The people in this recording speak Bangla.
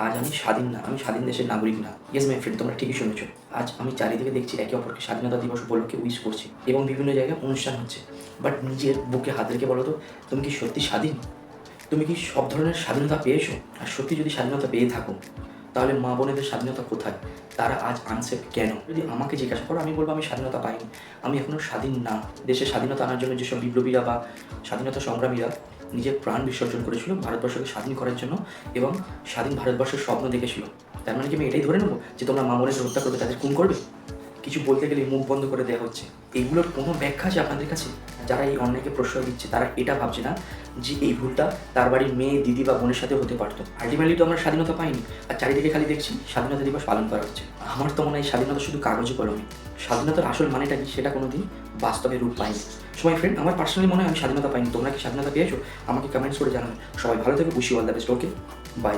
আজ আমি স্বাধীন না, আমি স্বাধীন দেশের নাগরিক না। ইয়েস মাই ফ্রেন্ড, তোমরা ঠিকই শুনেছো। আজ আমি চারিদিকে দেখছি একে অপরকে স্বাধীনতা দিবস উপলক্ষে উইশ করছি এবং বিভিন্ন জায়গায় অনুষ্ঠান হচ্ছে। বাট নিজের বুকে হাত রেখে বলো তো, তুমি কি সত্যি স্বাধীন? তুমি কি সব ধরনের স্বাধীনতা পেয়েছো? আর সত্যি যদি স্বাধীনতা পেয়ে থাকো, তাহলে মা বোনেদের স্বাধীনতা কোথায়? তারা আজ আনসেফ কেন? যদি আমাকে জিজ্ঞাসা করো, আমি বলবো আমি স্বাধীনতা পাইনি, আমি এখনও স্বাধীন না। দেশের স্বাধীনতা আনার জন্য যেসব বিপ্লবীরা বা স্বাধীনতা সংগ্রামীরা নিজের প্রাণ বিসর্জন করেছিল ভারতবর্ষকে স্বাধীন করার জন্য এবং স্বাধীন ভারতবর্ষের স্বপ্ন দেখেছিল, তার মানে কি আমি এটাই ধরে নেবো যে তোমরা মা বোনেদের হত্যা করবে, তাদের খুন করবে? কিছু বলতে গেলে মুখ বন্ধ করে দেওয়া হচ্ছে। এইগুলোর কোনো ব্যাখ্যা আছে আপনাদের কাছে? যারা এই অন্যায়কে প্রশ্রয় দিচ্ছে তারা এটা ভাবছে না যে এই ভুলটা তার বাড়ির মেয়ে, দিদি বা বোনের সাথে হতে পারতো। আলটিমেটলি তো আমরা স্বাধীনতা পাইনি, আর চারিদিকে খালি দেখছি স্বাধীনতা দিবস পালন করা হচ্ছে। আমার তো মনে হয় স্বাধীনতা শুধু কাগজে কলমে। স্বাধীনতার আসল মানেটা কি সেটা কোনোদিন বাস্তবে রূপ পাইনি। সবাই ফ্রেন্ড, আমার পার্সোনালি মনে হয় আমি স্বাধীনতা পাইনি। তোমরা কি স্বাধীনতা পেয়েছো? আমাকে কমেন্টস করে জানাবে। সবাই ভালো থেকে, wish you all the best. Okay, by.